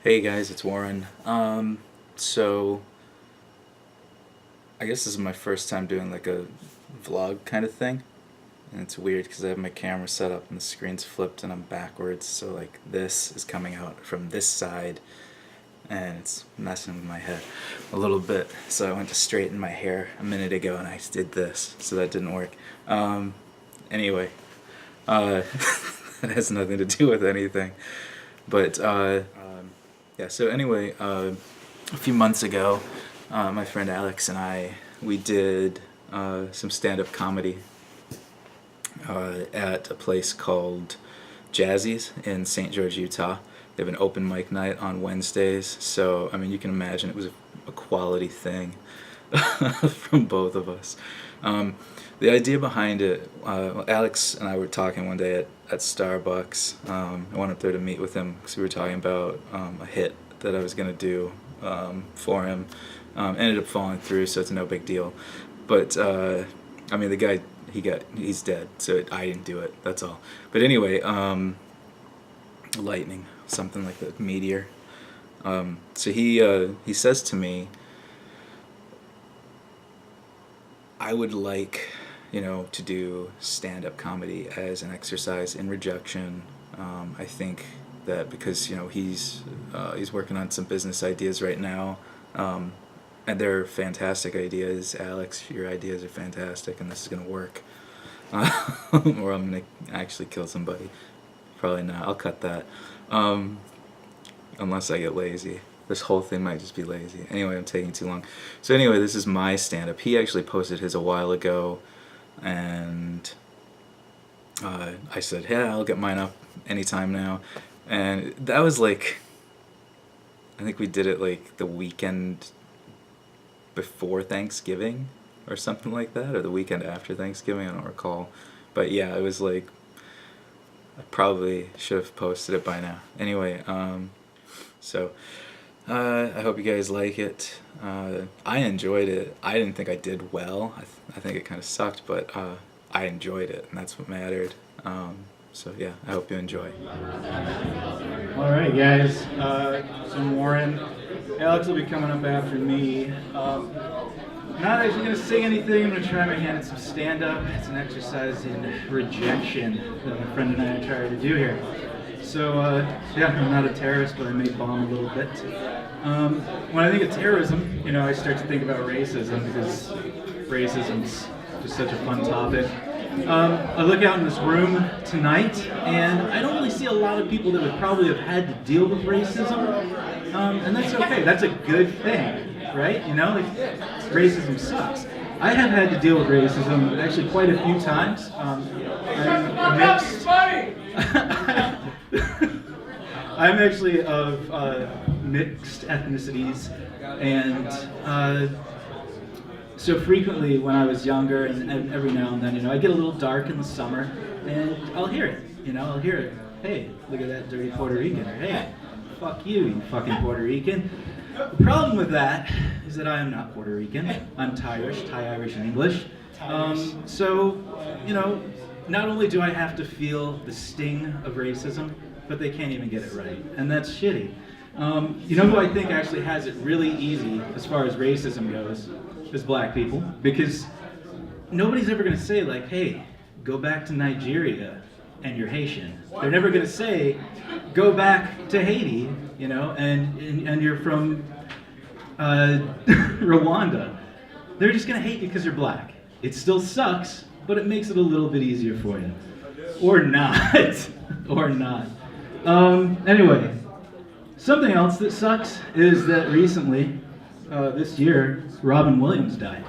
Hey guys, it's Warren. So I guess this is my first time doing like a vlog kind of thing, and it's weird because I have my camera set up and the screen's flipped and I'm backwards, so like this is coming out from this side, and it's messing with my head a little bit. So I went to straighten my hair a minute ago and I did this, so that didn't work. Anyway, that has nothing to do with anything, but yeah, so anyway, a few months ago, my friend Alix and we did some stand-up comedy at a place called Jazzy's in St. George, Utah. They have an open mic night on Wednesdays, so I mean you can imagine it was a quality thing from both of us. The idea behind it, Alix and I were talking one day at Starbucks. I went up there to meet with him because we were talking about a hit that I was going to do for him. Ended up falling through, so it's no big deal. But, I mean, the guy, he's dead, so I didn't do it, that's all. But anyway, lightning, something like that, meteor. So he says to me, I would like, to do stand-up comedy as an exercise in rejection. I think that because he's working on some business ideas right now, and they're fantastic ideas. Alix, your ideas are fantastic, and this is gonna work. Or I'm gonna actually kill somebody. Probably not. I'll cut that, unless I get lazy. This whole thing might just be lazy. Anyway, I'm taking too long. So anyway, this is my stand-up. He actually posted his a while ago, and I said, "Yeah, I'll get mine up anytime now." And that was like, I think we did it like the weekend before Thanksgiving or something like that, or the weekend after Thanksgiving, I don't recall. But yeah, it was like, I probably should have posted it by now. Anyway, so I hope you guys like it. I enjoyed it. I didn't think I did well. I think it kind of sucked, but I enjoyed it, and that's what mattered. So yeah, I hope you enjoy. All right, guys. So I'm Warren. Alix will be coming up after me. Not actually going to sing anything. I'm going to try my hand at some stand-up. It's an exercise in rejection that my friend and I are trying to do here. So yeah, I'm not a terrorist, but I may bomb a little bit. When I think of terrorism, I start to think about racism, because racism's just such a fun topic. I look out in this room tonight, and I don't really see a lot of people that would probably have had to deal with racism, and that's okay. That's a good thing, right? Racism sucks. I have had to deal with racism actually quite a few times. I'm mixed. I'm actually of mixed ethnicities, and so frequently when I was younger, and every now and then, I get a little dark in the summer, and I'll hear it. I'll hear it. Hey, look at that dirty Puerto Rican, or hey, fuck you, you fucking Puerto Rican. The problem with that is that I am not Puerto Rican. I'm Thai-Irish, Thai-Irish and English. So, not only do I have to feel the sting of racism, but they can't even get it right, and that's shitty. Who I think actually has it really easy as far as racism goes is black people, because nobody's ever going to say like, hey, go back to Nigeria and you're Haitian. They're never going to say, go back to Haiti, and you're from Rwanda. They're just going to hate you because you're black. It still sucks, but it makes it a little bit easier for you. Or not. Or not. Anyway, something else that sucks is that recently, this year, Robin Williams died.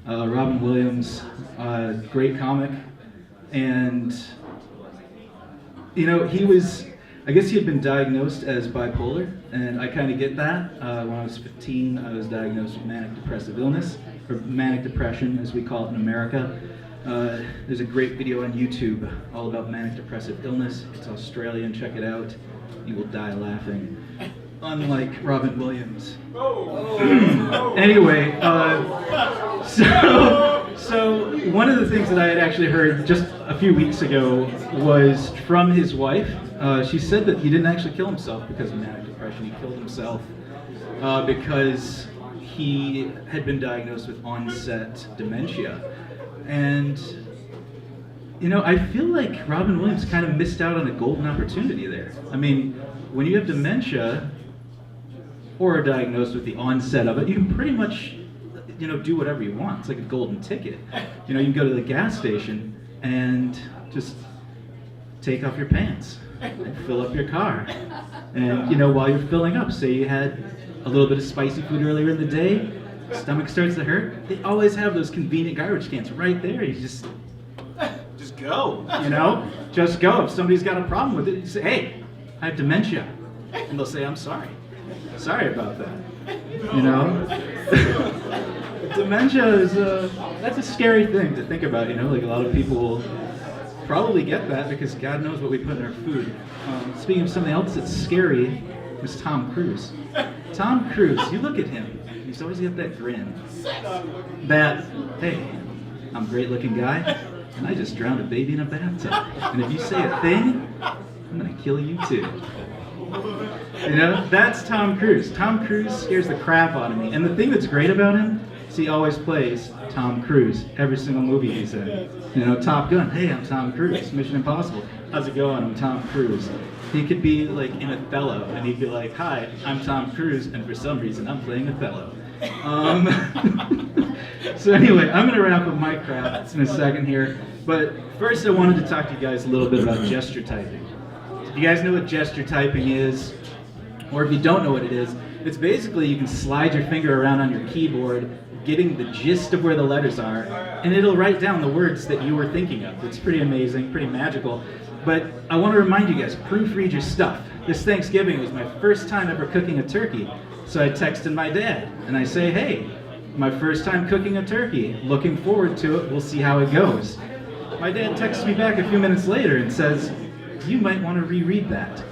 Robin Williams, great comic, and I guess he had been diagnosed as bipolar, and I kind of get that. When I was 15, I was diagnosed with manic depressive illness, or manic depression as we call it in America. There's a great video on YouTube all about manic depressive illness. It's Australian, check it out. You will die laughing. Unlike Robin Williams. Anyway, so one of the things that I had actually heard just a few weeks ago was from his wife, She said that he didn't actually kill himself because of manic depression. He killed himself because he had been diagnosed with onset dementia. And, I feel like Robin Williams kind of missed out on a golden opportunity there. I mean, when you have dementia or are diagnosed with the onset of it, you can pretty much, do whatever you want. It's like a golden ticket. You can go to the gas station and just take off your pants and fill up your car. And, while you're filling up, say you had a little bit of spicy food earlier in the day, stomach starts to hurt, they always have those convenient garbage cans right there. You just go, just go. If somebody's got a problem with it, you say, hey, I have dementia. And they'll say, I'm sorry about that. Dementia is that's a scary thing to think about. Like a lot of people will probably get that because God knows what we put in our food. Speaking of something else that's scary, is Tom Cruise. Tom Cruise, you look at him, he's always got that grin. That, hey, I'm a great looking guy, and I just drowned a baby in a bathtub. And if you say a thing, I'm gonna kill you too. That's Tom Cruise. Tom Cruise scares the crap out of me. And the thing that's great about him is he always plays Tom Cruise every single movie he's in. Top Gun, hey, I'm Tom Cruise. Mission Impossible, how's it going? I'm Tom Cruise. He could be like in Othello, and he'd be like, hi, I'm Tom Cruise, and for some reason I'm playing Othello. So anyway, I'm going to wrap up my crap in a second here. But first I wanted to talk to you guys a little bit about gesture typing. If you guys know what gesture typing is, or if you don't know what it is, it's basically you can slide your finger around on your keyboard, getting the gist of where the letters are, and it'll write down the words that you were thinking of. It's pretty amazing, pretty magical. But I want to remind you guys, proofread your stuff. This Thanksgiving was my first time ever cooking a turkey. So I texted my dad, and I say, hey, my first time cooking a turkey. Looking forward to it. We'll see how it goes. My dad texts me back a few minutes later and says, you might want to reread that.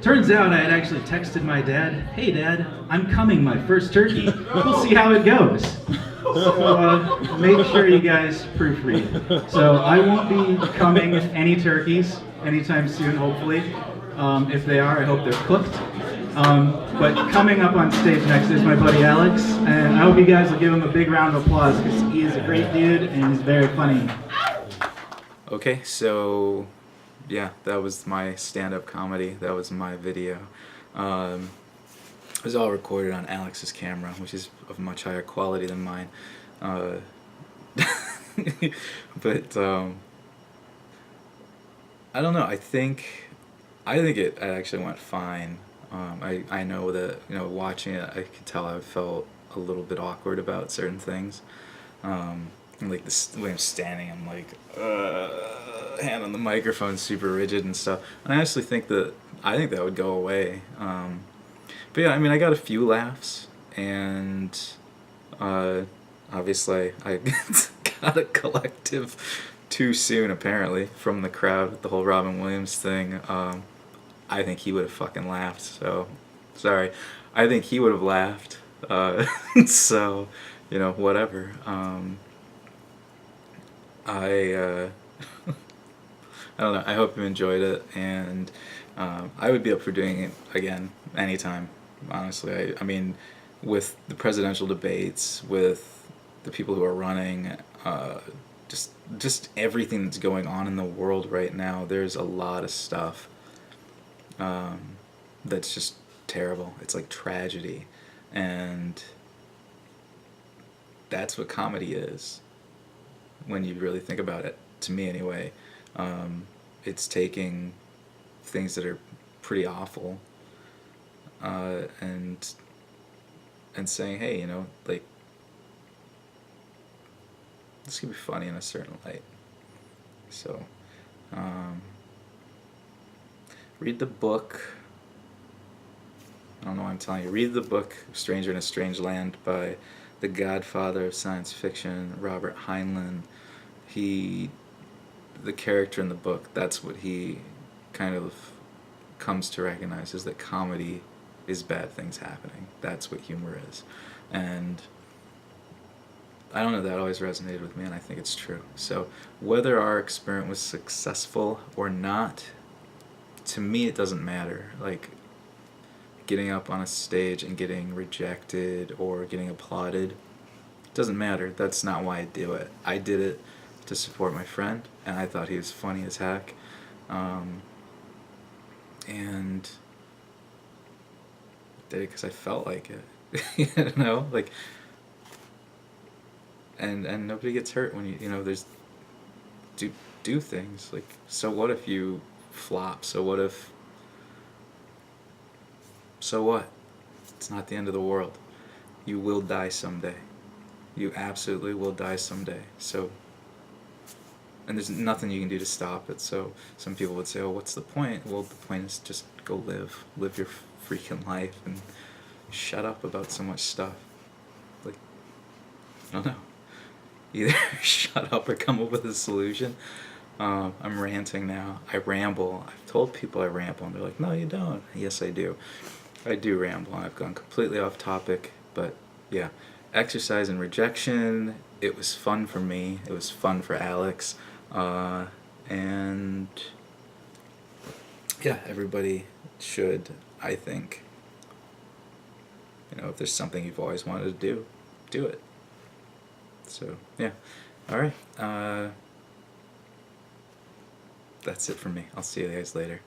Turns out I had actually texted my dad, hey Dad, I'm coming my first turkey. We'll see how it goes. So make sure you guys proofread. So I won't be coming any turkeys anytime soon, hopefully. If they are, I hope they're cooked. But coming up on stage next is my buddy Alix, and I hope you guys will give him a big round of applause because he is a great dude and he's very funny. Okay, so yeah, that was my stand-up comedy. That was my video. It was all recorded on Alix's camera, which is of much higher quality than mine. But I don't know. I think it actually went fine. I know that watching it, I could tell I felt a little bit awkward about certain things. Like the way I'm standing, I'm like hand on the microphone, super rigid and stuff. And I honestly think that would go away. But yeah, I mean, I got a few laughs, and obviously I got a collective too soon apparently from the crowd with the whole Robin Williams thing. I think he would have fucking laughed. So sorry, I think he would have laughed. So whatever. I don't know. I hope you enjoyed it, and I would be up for doing it again anytime. Honestly, I mean, with the presidential debates, with the people who are running, just everything that's going on in the world right now. There's a lot of stuff that's just terrible. It's like tragedy, and that's what comedy is. When you really think about it, to me anyway, it's taking things that are pretty awful and saying, hey, like, this could be funny in a certain light. So read the book. I don't know why I'm telling you. Read the book Stranger in a Strange Land by the godfather of science fiction, Robert Heinlein. The character in the book, that's what he kind of comes to recognize, is that comedy is bad things happening. That's what humor is. And I don't know, that always resonated with me, and I think it's true. So whether our experiment was successful or not, to me it doesn't matter. Like, getting up on a stage and getting rejected or getting applauded, it doesn't matter. That's not why I do it. I did it to support my friend, and I thought he was funny as heck. And I did it because I felt like it. You know, like, and nobody gets hurt when you know there's do things like, so what if you flop? So what? It's not the end of the world. You will die someday. You absolutely will die someday. So, and there's nothing you can do to stop it. So some people would say, oh, what's the point? Well, the point is just go live your freaking life, and shut up about so much stuff. Like, I don't know. Either shut up or come up with a solution. I'm ranting now. I ramble. I've told people I ramble, and they're like, no, you don't. Yes, I do. I do ramble, and I've gone completely off topic, but yeah. Exercise and rejection, it was fun for me. It was fun for Alix. And yeah, everybody should, I think. You know, if there's something you've always wanted to do it. So, yeah. Alright. That's it for me. I'll see you guys later.